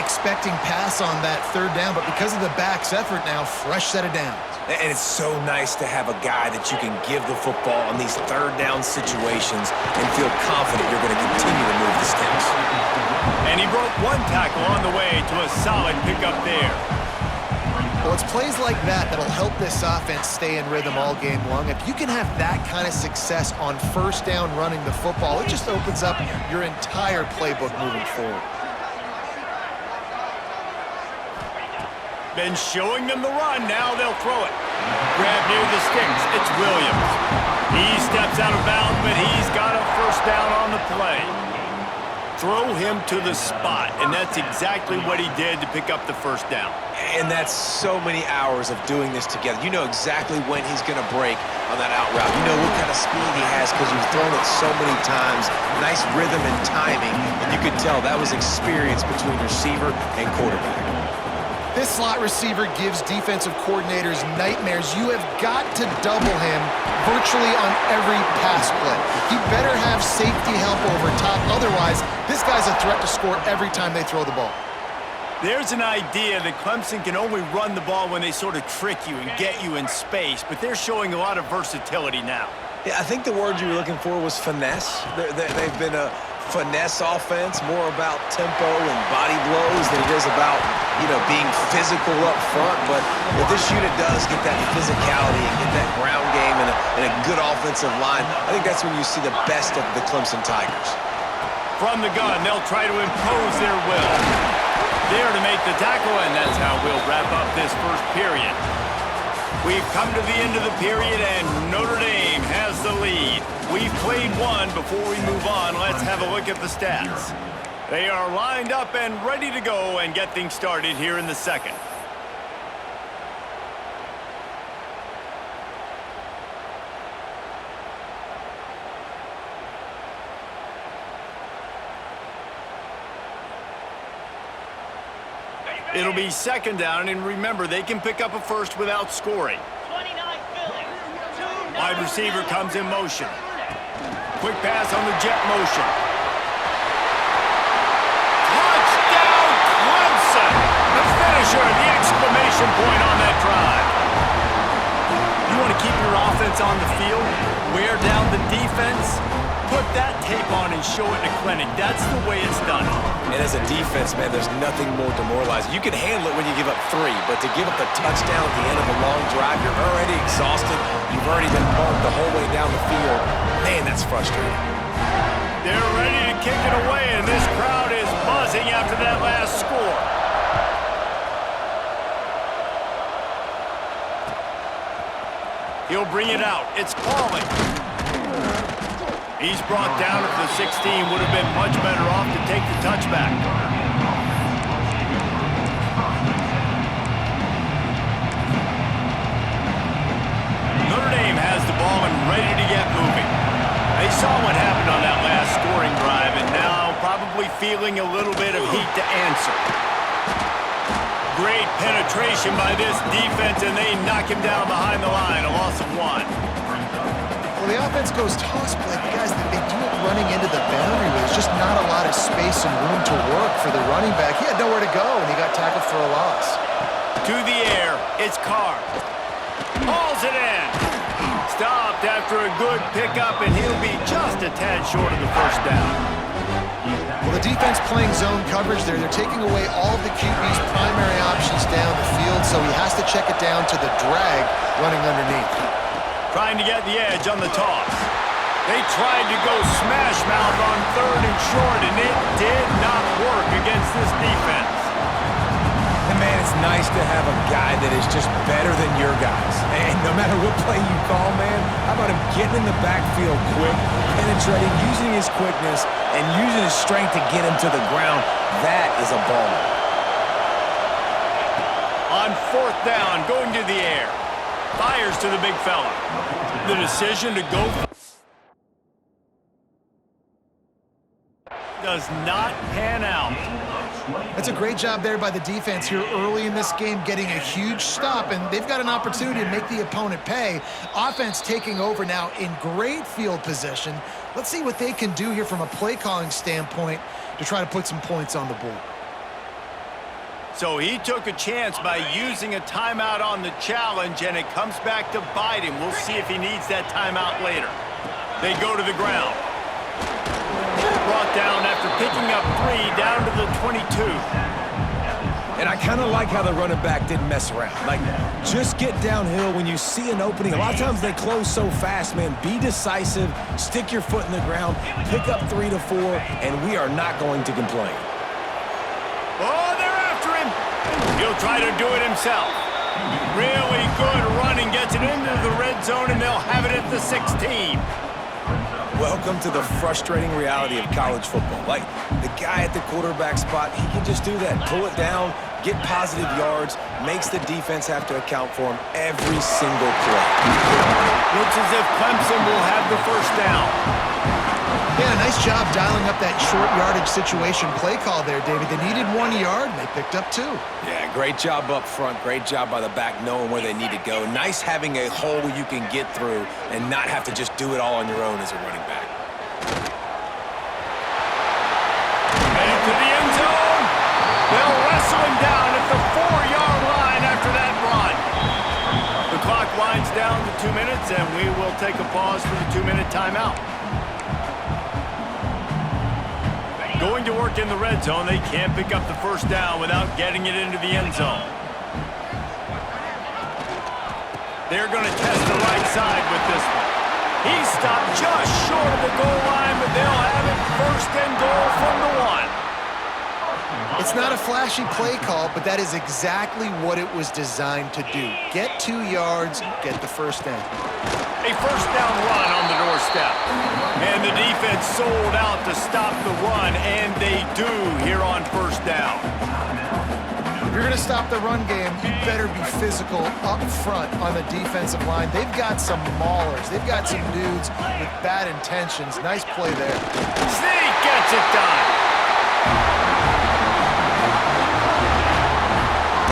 expecting pass on that third down, but because of the back's effort now, fresh set of downs. And it's so nice to have a guy that you can give the football in these third down situations and feel confident you're going to continue to move the sticks. And he broke one tackle on the way to a solid pickup there. Well, it's plays like that that'll help this offense stay in rhythm all game long. If you can have that kind of success on first down running the football, it just opens up your entire playbook moving forward. Been showing them the run, now they'll throw it. Grab near the sticks, it's Williams. He steps out of bounds, but he's got a first down on the play. Throw him to the spot, and that's exactly what he did to pick up the first down. And that's so many hours of doing this together. You know exactly when he's going to break on that out route. You know what kind of speed he has because you've thrown it so many times. Nice rhythm and timing, and you could tell that was experience between receiver and quarterback. This slot receiver gives defensive coordinators nightmares. You have got to double him virtually on every pass play. He better have safety help over top. Otherwise, this guy's a threat to score every time they throw the ball. There's an idea that Clemson can only run the ball when they sort of trick you and get you in space, but they're showing a lot of versatility now. Yeah, I think the word you were looking for was finesse. They've been a finesse offense, more about tempo and body blows than it is about, being physical up front. But if this unit does get that physicality and get that ground game and a good offensive line, I think that's when you see the best of the Clemson Tigers. From the gun, they'll try to impose their will. There to make the tackle, and that's how we'll wrap up this first period. We've come to the end of the period, and Notre Dame has the lead. We've played one. Before we move on, let's have a look at the stats. They are lined up and ready to go and get things started here in the second. It'll be second down, and remember, they can pick up a first without scoring. Wide receiver comes in motion. Quick pass on the jet motion. Touchdown, Clemson! The finisher, the exclamation point on that drive. You want to keep your offense on the field, wear down the defense, put that tape on and show it to clinic. That's the way it's done. And as a defense, man, there's nothing more demoralizing. You can handle it when you give up 3, but to give up the touchdown at the end of a long drive, you're already exhausted. You've already been bumped the whole way down the field. Man, that's frustrating. They're ready to kick it away, and this crowd is buzzing after that last score. He'll bring it out. It's falling. He's brought down at the 16. Would have been much better off to take the touchback. Notre Dame has the ball and ready to get moving. They saw what happened on that last scoring drive and now probably feeling a little bit of heat to answer. Great penetration by this defense, and they knock him down behind the line, a loss of 1. Well, the offense goes toss play, but guys, they do it running into the boundary. There's just not a lot of space and room to work for the running back. He had nowhere to go, and he got tackled for a loss. To the air, it's Carr. Hauls it in. Stopped after a good pickup, and he'll be just a tad short of the first down. Well, the defense playing zone coverage there. They're taking away all of the QB's primary options down the field, so he has to check it down to the drag running underneath. Trying to get the edge on the toss. They tried to go smash mouth on 3rd and short, and it did not work against this defense. And man, it's nice to have a guy that is just better than your guys. And no matter what play you call, man, how about him getting in the backfield quick, penetrating, using his quickness, and using his strength to get him to the ground. That is a baller. On 4th down, going to the air. Fires to the big fella. The decision to go does not pan out. That's a great job there by the defense here early in this game, getting a huge stop, and they've got an opportunity to make the opponent pay. Offense taking over now in great field position. Let's see what they can do here from a play calling standpoint to try to put some points on the board. So he took a chance by using a timeout on the challenge, and it comes back to bite him. We'll see if he needs that timeout later. They go to the ground. Brought down after picking up 3 down to the 22. And I kind of like how the running back didn't mess around. Like, just get downhill when you see an opening. A lot of times they close so fast, man. Be decisive, stick your foot in the ground, pick up 3 to 4, and we are not going to complain. Oh, they're after him. He'll try to do it himself. Really good running, gets it into the red zone, and they'll have it at the 16. Welcome to the frustrating reality of college football. Like, the guy at the quarterback spot, he can just do that. Pull it down, get positive yards, makes the defense have to account for him every single play. Looks as if Clemson will have the first down. Yeah, nice job dialing up that short yardage situation play call there, David. They needed 1 yard, and they picked up 2. Yeah, great job up front. Great job by the back knowing where they need to go. Nice having a hole you can get through and not have to just do it all on your own as a running back. And to the end zone. They'll wrestle him down at the 4-yard line after that run. The clock winds down to 2 minutes, and we will take a pause for the 2-minute timeout. Going to work in the red zone, they can't pick up the first down without getting it into the end zone. They're going to test the right side with this one. He stopped just short of the goal line, but they'll have it first and goal from the 1. It's not a flashy play call, but that is exactly what it was designed to do. Get 2 yards, get the first down. A first down run on the doorstep. And the defense sold out to stop the run, and they do here on first down. If you're going to stop the run game, you better be physical up front on the defensive line. They've got some maulers. They've got some dudes with bad intentions. Nice play there. Sneak gets it done.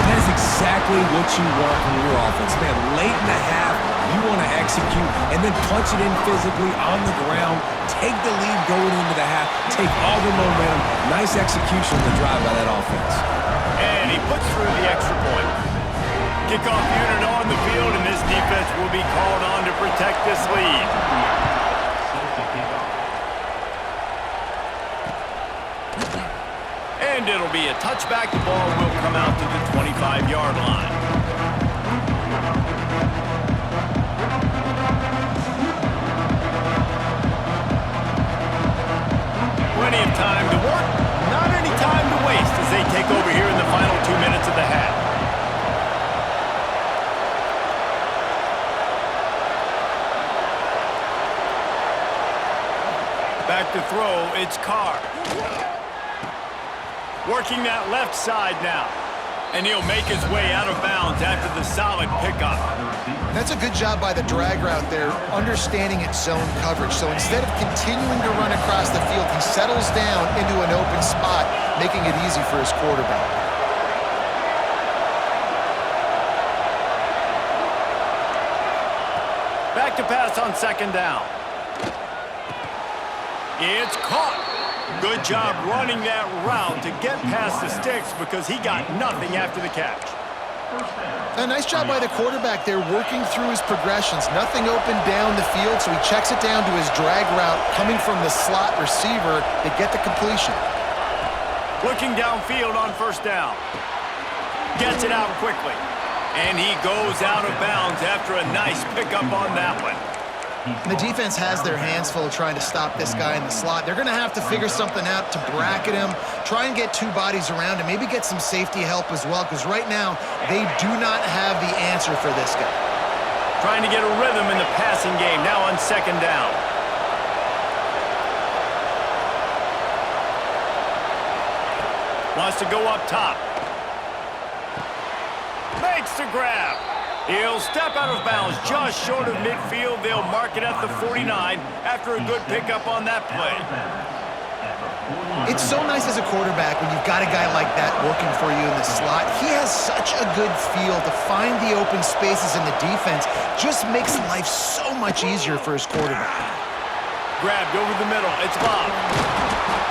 That is exactly what you want from your offense, man. Late in the half, you want to execute and then punch it in physically on the ground, take the lead going into the half, take all the momentum. Nice execution on the drive by that offense. And he puts through the extra point. Kickoff unit on the field, and this defense will be called on to protect this lead. And it'll be a touchback. The ball will come out to the 25-yard line. Plenty of time to work, not any time to waste as they take over here in the final 2 minutes of the half. Back to throw, it's Carr. Working that left side now. And he'll make his way out of bounds after the solid pickup. That's a good job by the drag route there, understanding its zone coverage. So instead of continuing to run across the field, he settles down into an open spot, making it easy for his quarterback. Back to pass on second down. It's caught. Good job running that route to get past the sticks because he got nothing after the catch. A nice job by the quarterback there, working through his progressions. Nothing open down the field, so he checks it down to his drag route coming from the slot receiver to get the completion. Looking downfield on first down. Gets it out quickly. And he goes out of bounds after a nice pickup on that one. The defense has their hands full trying to stop this guy in the slot. They're going to have to figure something out to bracket him, try and get 2 bodies around him, maybe get some safety help as well, because right now they do not have the answer for this guy. Trying to get a rhythm in the passing game, now on second down. Wants to go up top. Makes the grab. He'll step out of bounds just short of midfield. They'll mark it at the 49 after a good pickup on that play. It's so nice as a quarterback when you've got a guy like that working for you in the slot. He has such a good feel to find the open spaces in the defense. Just makes life so much easier for his quarterback. Grabbed over the middle. It's Bob.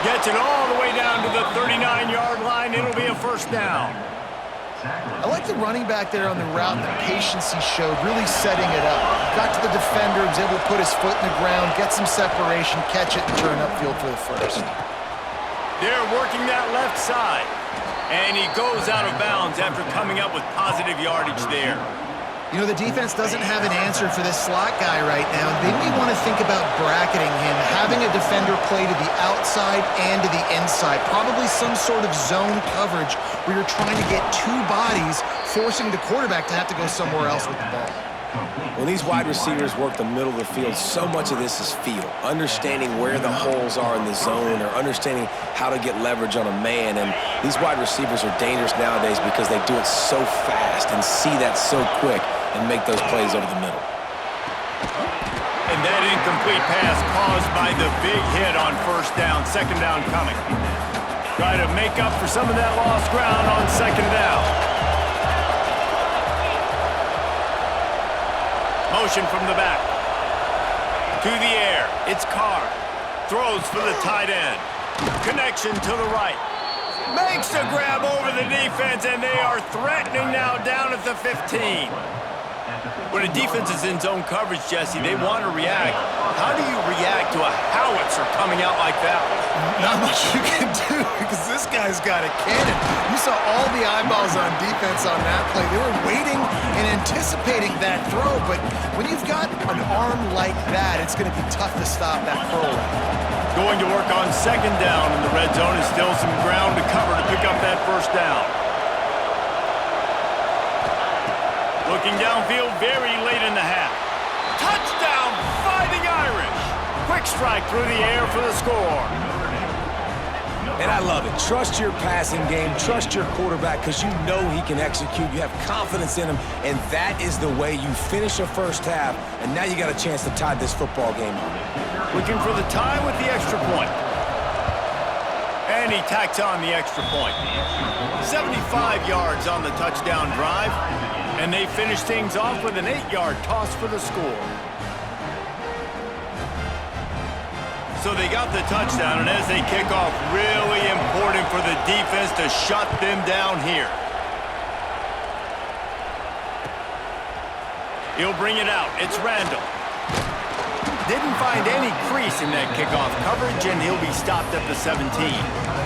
Gets it all the way down to the 39-yard line. It'll be a first down. I like the running back there on the route and the patience he showed, really setting it up. Got to the defender, was able to put his foot in the ground, get some separation, catch it, and turn upfield for the first. They're working that left side, and he goes out of bounds after coming up with positive yardage there. You know, the defense doesn't have an answer for this slot guy right now. They may want to think about bracketing him, having a defender play to the outside and to the inside. Probably some sort of zone coverage where you're trying to get two bodies, forcing the quarterback to have to go somewhere else with the ball. When these wide receivers work the middle of the field, so much of this is feel. Understanding where the holes are in the zone or understanding how to get leverage on a man. And these wide receivers are dangerous nowadays because they do it so fast and see that so quick and make those plays over the middle. And that incomplete pass caused by the big hit on first down, second down coming. Try to make up for some of that lost ground on second down. Motion from the back. To the air. It's Carr. Throws for the tight end. Connection to the right. Makes a grab over the defense, and they are threatening now down at the 15. When a defense is in zone coverage, Jesse, they want to react. How do you react to a howitzer coming out like that? Not much you can do because this guy's got a cannon. You saw all the eyeballs on defense on that play. They were waiting and anticipating that throw, but when you've got an arm like that, it's going to be tough to stop that curl. Going to work on second down in the red zone is still some ground to cover to pick up that first down. Looking downfield very late in the half. Touchdown, Fighting Irish. Quick strike through the air for the score. And I love it. Trust your passing game. Trust your quarterback because you know he can execute. You have confidence in him, and that is the way you finish a first half, and now you got a chance to tie this football game up. Looking for the tie with the extra point. And he tacks on the extra point. 75 yards on the touchdown drive. And they finish things off with an 8-yard toss for the score. So they got the touchdown, and as they kick off, really important for the defense to shut them down here. He'll bring it out. It's Randall. Didn't find any crease in that kickoff coverage, and he'll be stopped at the 17.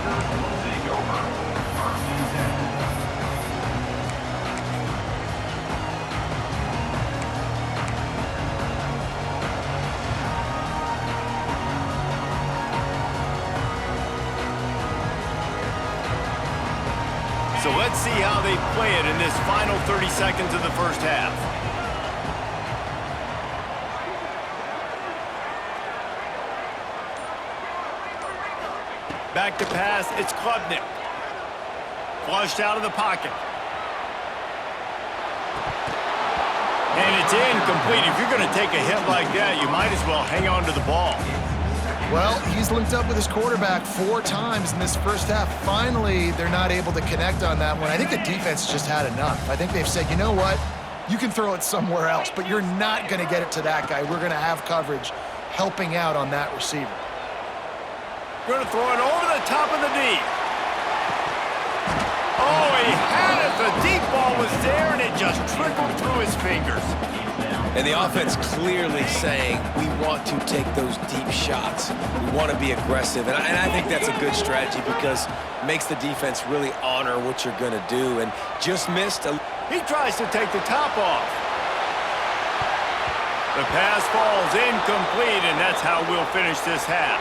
So let's see how they play it in this final 30 seconds of the first half. Back to pass, it's Klubnik. Flushed out of the pocket. And it's incomplete. If you're going to take a hit like that, you might as well hang on to the ball. Well, he's linked up with his quarterback 4 times in this first half. Finally, they're not able to connect on that one. I think the defense just had enough. I think they've said, you know what? You can throw it somewhere else, but you're not going to get it to that guy. We're going to have coverage helping out on that receiver. Going to throw it over the top of the D. Oh, he had it. The deep ball was there, and it just trickled through his fingers. And the offense clearly saying, we want to take those deep shots. We want to be aggressive. And I think that's a good strategy because it makes the defense really honor what you're going to do. And just missed a... He tries to take the top off. The pass falls incomplete, and that's how we'll finish this half.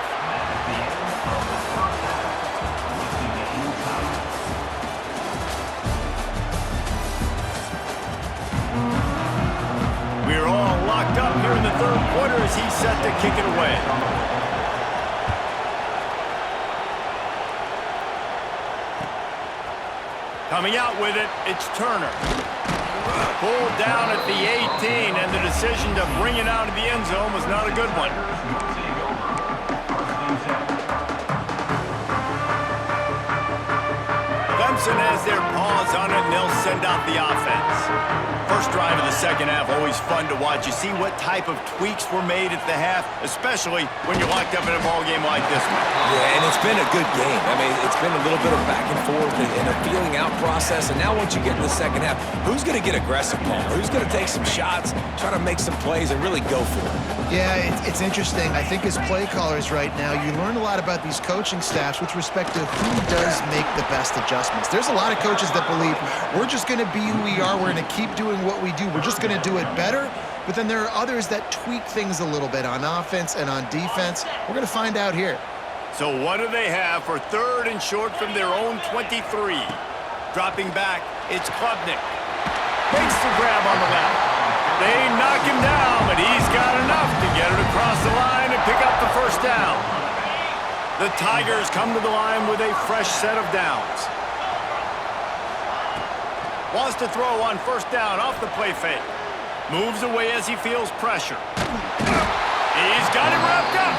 We're all locked up here in the third quarter as he's set to kick it away. Coming out with it, it's Turner. Pulled down at the 18, and the decision to bring it out of the end zone was not a good one. Clemson has their paws on it, and they'll send out the offense. First drive of the second half, always fun to watch. You see what type of tweaks were made at the half, especially when you're locked up in a ball game like this one. Yeah, and it's been a good game. I mean, it's been a little bit of back and forth and a feeling out process. And now once you get in the second half, who's going to get aggressive, Paul? Who's going to take some shots, try to make some plays, and really go for it? Yeah, it's interesting. I think as play callers right now, you learn a lot about these coaching staffs with respect to who does make the best adjustments. There's a lot of coaches that believe we're just going to be who we are. We're going to keep doing what we do. We're just going to do it better. But then there are others that tweak things a little bit on offense and on defense. We're going to find out here. So what do they have for third and short from their own 23? Dropping back, it's Klubnik. Makes the grab on the left. They knock him down, but he's got enough to get it across the line and pick up the first down. The Tigers come to the line with a fresh set of downs. Wants to throw on first down off the play fake. Moves away as he feels pressure. He's got it wrapped up.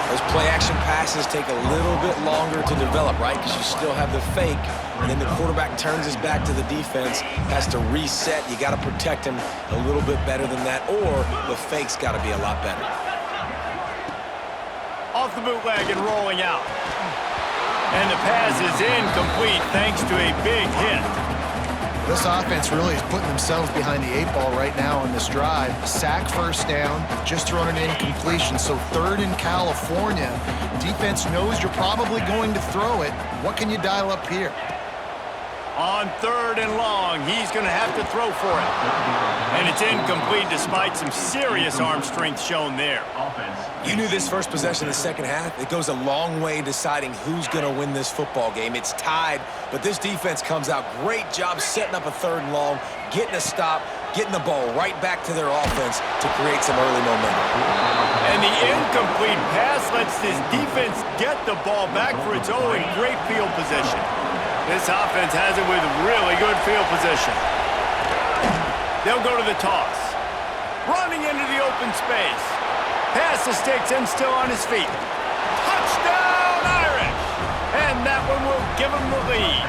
Those play-action passes take a little bit longer to develop, right? Because you still have the fake, and then the quarterback turns his back to the defense, has to reset. You got to protect him a little bit better than that, or the fake's got to be a lot better. Off the bootleg and rolling out. And the pass is incomplete thanks to a big hit. This offense really is putting themselves behind the 8 ball right now on this drive. Sack first down, just thrown an incompletion. So third in California. Defense knows you're probably going to throw it. What can you dial up here? On third and long, he's going to have to throw for it. And it's incomplete despite some serious arm strength shown there. You knew this first possession of the second half. It goes a long way deciding who's going to win this football game. It's tied, but this defense comes out. Great job setting up a third and long, getting a stop, getting the ball right back to their offense to create some early momentum. And the incomplete pass lets this defense get the ball back for its own in great field position. This offense has it with really good field position. They'll go to the toss. Running into the open space. Pass the sticks and still on his feet. Touchdown, Irish! And that one will give him the lead.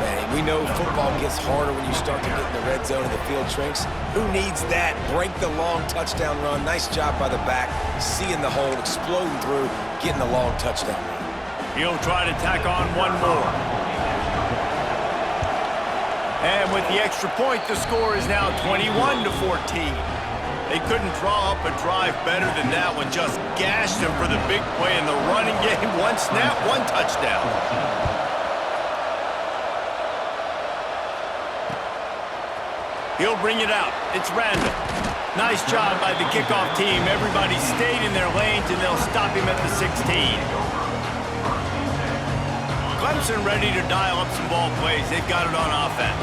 Man, we know football gets harder when you start to get in the red zone and the field shrinks. Who needs that? Break the long touchdown run. Nice job by the back. Seeing the hole, exploding through, getting the long touchdown run. He'll try to tack on one more. And with the extra point, the score is now 21-14. They couldn't draw up a drive better than that one. Just gashed him for the big play in the running game. One snap, one touchdown. He'll bring it out. It's random. Nice job by the kickoff team. Everybody stayed in their lanes, and they'll stop him at the 16. Clemson ready to dial up some ball plays. They've got it on offense.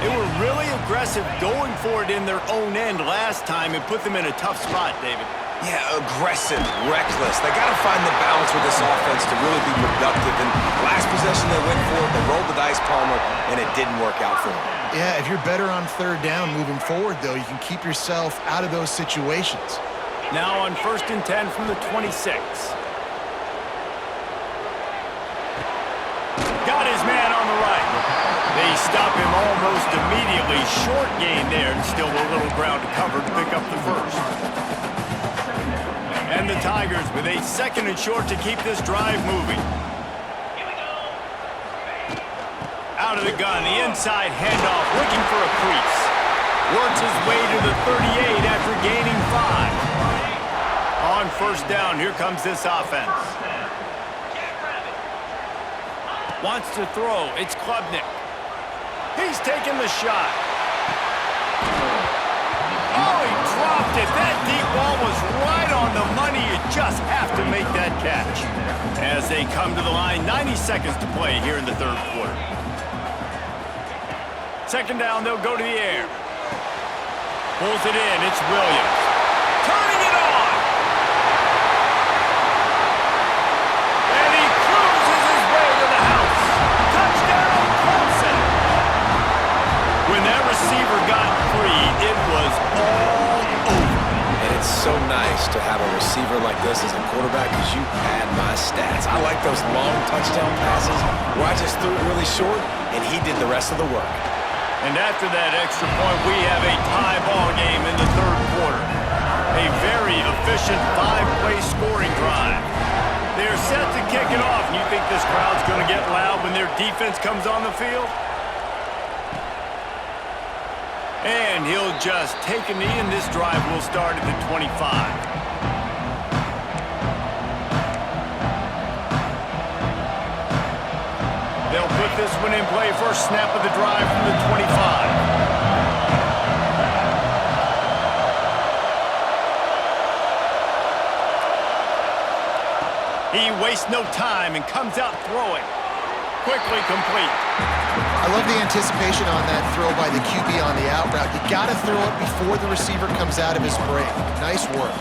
They were really aggressive going for it in their own end last time. It put them in a tough spot, David. Yeah, aggressive, reckless. They got to find the balance with this offense to really be productive. And last possession they went for it, they rolled the dice, Palmer, and it didn't work out for them. Yeah, if you're better on third down moving forward, though, you can keep yourself out of those situations. Now on 1st and 10 from the 26. Got his man on the right. They stop him almost immediately. Short gain there, and still a little ground to cover to pick up the first. And the Tigers with a 2nd and short to keep this drive moving. Out of the gun, the inside handoff, looking for a crease. Works his way to the 38 after gaining 5. On 1st down, here comes this offense. Wants to throw, it's Klubnik. He's taking the shot. Oh, he dropped it. That deep ball was right on the money. You just have to make that catch. As they come to the line, 90 seconds to play here in the 3rd quarter. 2nd down, they'll go to the air. Pulls it in, it's Williams. Turning it on! And he cruises his way to the house. Touchdown, Clemson! When that receiver got free, it was all over. And it's so nice blessed to have a receiver like this as a quarterback because you pad my stats. I like those long touchdown passes where I just threw it really short and he did the rest of the work. And after that extra point, we have a tie ball game in the third quarter. A very efficient 5-play scoring drive. They're set to kick it off, and you think this crowd's going to get loud when their defense comes on the field? And he'll just take a knee, and this drive will start at the 25. They'll put this one in play. First snap of the drive from the 25. He wastes no time and comes out throwing. Quickly complete. I love the anticipation on that throw by the QB on the out route. You got to throw it before the receiver comes out of his break. Nice work.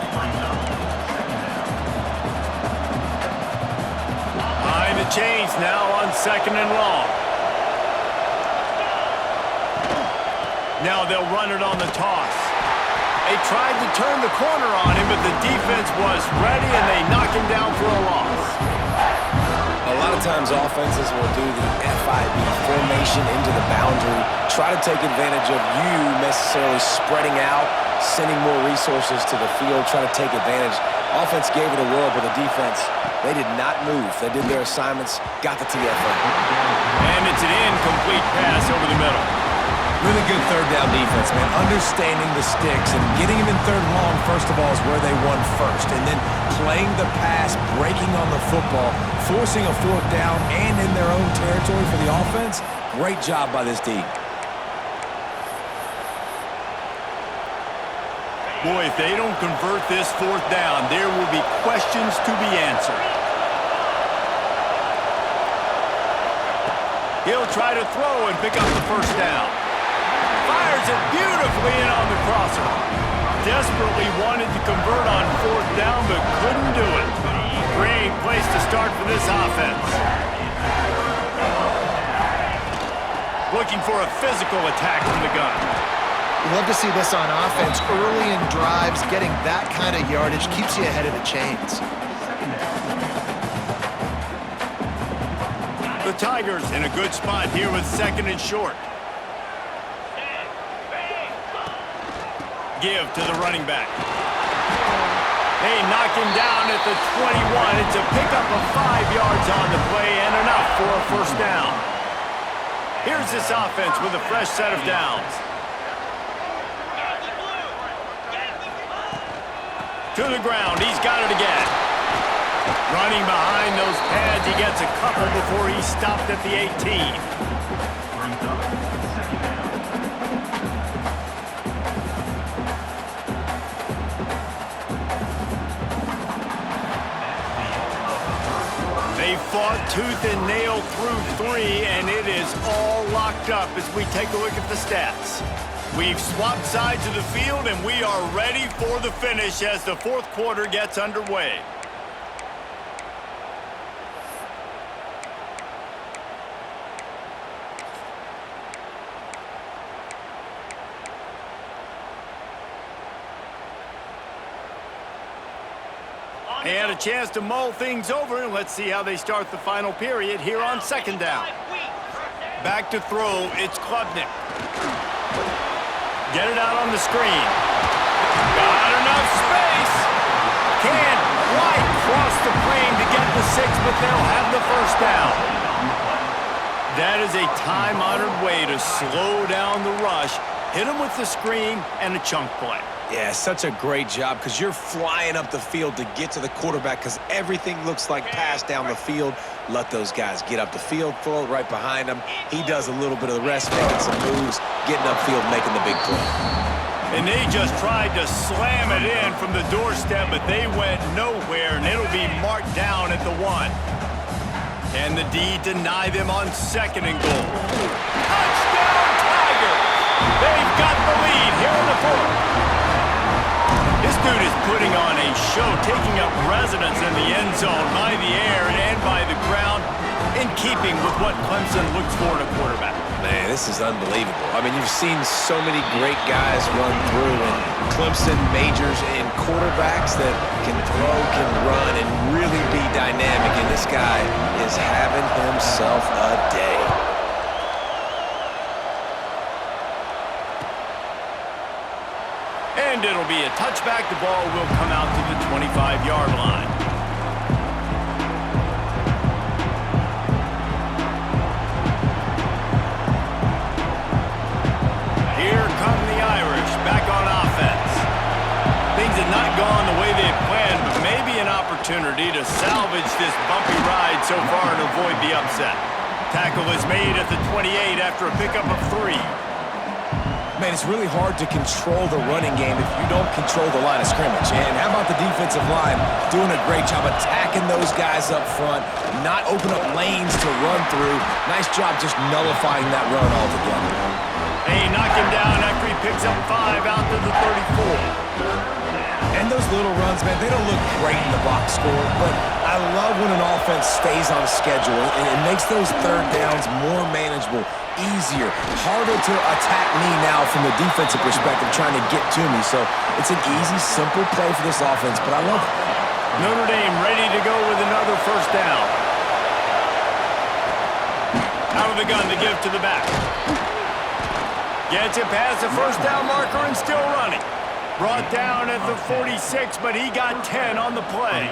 Behind the chains now on 2nd and long. Now they'll run it on the toss. They tried to turn the corner on him, but the defense was ready, and they knock him down for a loss. A lot of times offenses will do the FIB formation into the boundary, try to take advantage of you necessarily spreading out, sending more resources to the field, try to take advantage. Offense gave it a whirl, but the defense, they did not move. They did their assignments, got the TFL. And it's an incomplete pass over the middle. Really good third down defense, man. Understanding the sticks and getting them in third and long, first of all, is where they won first. And then playing the pass, breaking on the football, forcing a fourth down and in their own territory for the offense. Great job by this D. Boy, if they don't convert this fourth down, there will be questions to be answered. He'll try to throw and pick up the first down. Fires it beautifully in on the crosser. Desperately wanted to convert on fourth down, but couldn't do it. Great place to start for this offense. Looking for a physical attack from the gun. You love to see this on offense. Early in drives, getting that kind of yardage keeps you ahead of the chains. The Tigers in a good spot here with 2nd and short. Give to the running back. They knock him down at the 21. It's a pickup of 5 yards on the play and enough for a first down. Here's this offense with a fresh set of downs. To the ground. He's got it again. Running behind those pads. He gets a couple before he stopped at the 18. They fought tooth and nail through 3, and it is all locked up as we take a look at the stats. We've swapped sides of the field, and we are ready for the finish as the fourth quarter gets underway. They had a chance to mull things over, and let's see how they start the final period here on 2nd down. Back to throw, it's Klubnik. Get it out on the screen. Got enough space. Can't quite cross the plane to get the 6, but they'll have the first down. That is a time-honored way to slow down the rush, hit them with the screen, and a chunk play. Yeah, such a great job because you're flying up the field to get to the quarterback because everything looks like pass down the field. Let those guys get up the field, throw it right behind him. He does a little bit of the rest, making some moves, getting upfield, making the big play. And they just tried to slam it in from the doorstep, but they went nowhere, and it'll be marked down at the 1. Can the D deny them on 2nd and goal? Touchdown, Tigers! They've got the lead here in the 4th. This dude is putting on a show, taking up residence in the end zone by the air and by the ground, in keeping with what Clemson looks for in a quarterback. Man, this is unbelievable. I mean, you've seen so many great guys run through, and Clemson majors in quarterbacks that can throw, can run, and really be dynamic, and this guy is having himself a day. And it'll be a touchback. The ball will come out to the 25-yard line. Here come the Irish back on offense. Things have not gone the way they had planned, but maybe an opportunity to salvage this bumpy ride so far and avoid the upset. Tackle is made at the 28 after a pickup of 3. Man, it's really hard to control the running game if you don't control the line of scrimmage. And how about the defensive line doing a great job attacking those guys up front, not open up lanes to run through. Nice job just nullifying that run altogether. They knock him down after he picks up 5 out to the 34. And those little runs, man, they don't look great in the box score, but I love when an offense stays on schedule and it makes those third downs more manageable, easier, harder to attack me now from the defensive perspective trying to get to me. So it's an easy, simple play for this offense, but I love it. Notre Dame ready to go with another first down. Out of the gun to give to the back. Gets it past the first down marker and still running. Brought down at the 46, but he got 10 on the play.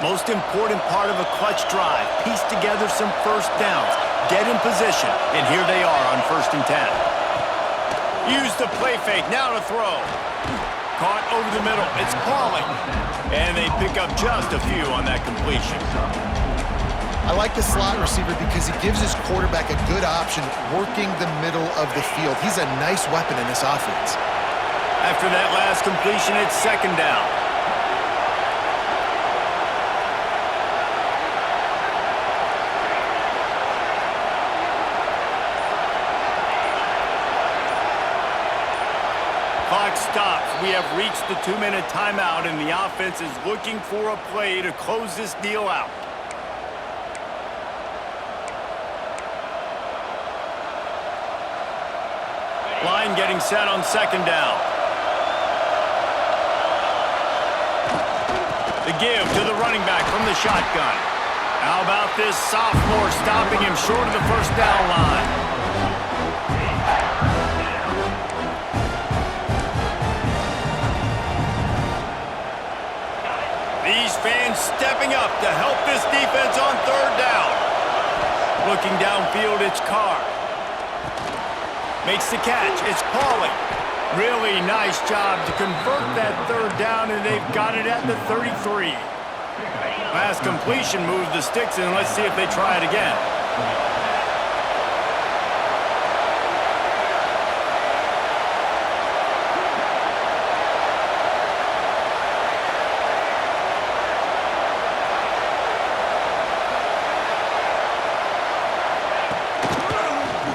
Most important part of a clutch drive. Piece together some first downs. Get in position, and here they are on 1st and 10. Use the play fake, now to throw. Caught over the middle, it's Pauling. And they pick up just a few on that completion. I like the slot receiver because he gives his quarterback a good option working the middle of the field. He's a nice weapon in this offense. After that last completion, it's 2nd down. Clock stops. We have reached the 2-minute timeout, and the offense is looking for a play to close this deal out. Line getting set on 2nd down. The give to the running back from the shotgun. How about this sophomore stopping him short of the first down line? These fans stepping up to help this defense on 3rd down. Looking downfield, it's Carr. Makes the catch. It's Pauling. Really nice job to convert that 3rd down, and they've got it at the 33. Last completion moves the sticks, and let's see if they try it again.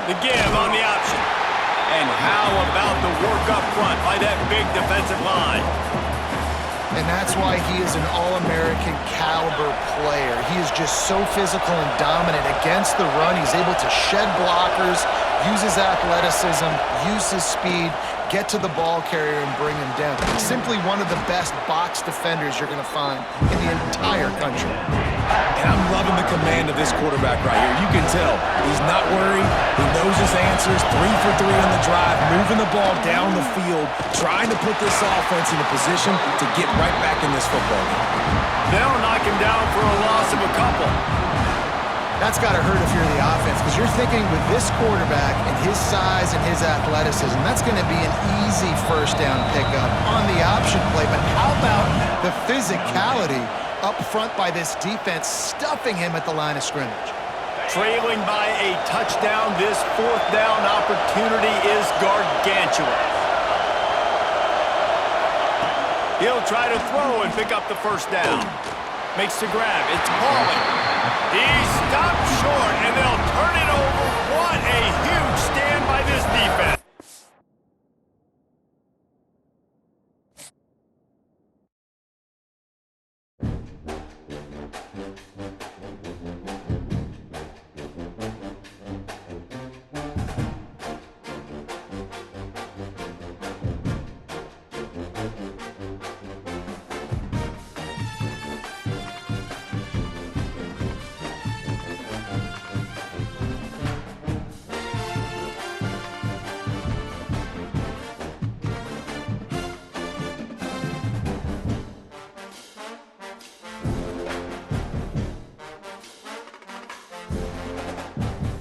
The give on the option. And how about the work up front by that big defensive line? And that's why he is an All-American caliber player. He is just so physical and dominant against the run. He's able to shed blockers, use his athleticism, use his speed, get to the ball carrier and bring him down. Simply one of the best box defenders you're going to find in the entire country. And I'm loving the command of this quarterback right here. You can tell he's not worried. He knows his answers. 3 for 3 on the drive, moving the ball down the field, trying to put this offense in a position to get right back in this football game. They'll knock him down for a loss of a couple. That's got to hurt if you're the offense, because you're thinking with this quarterback and his size and his athleticism, that's going to be an easy first down pickup on the option play. But how about the physicality up front by this defense, stuffing him at the line of scrimmage? Trailing by a touchdown, this 4th down opportunity is gargantuan. He'll try to throw and pick up the first down. Makes the grab. It's Pauling. He stopped short, and they'll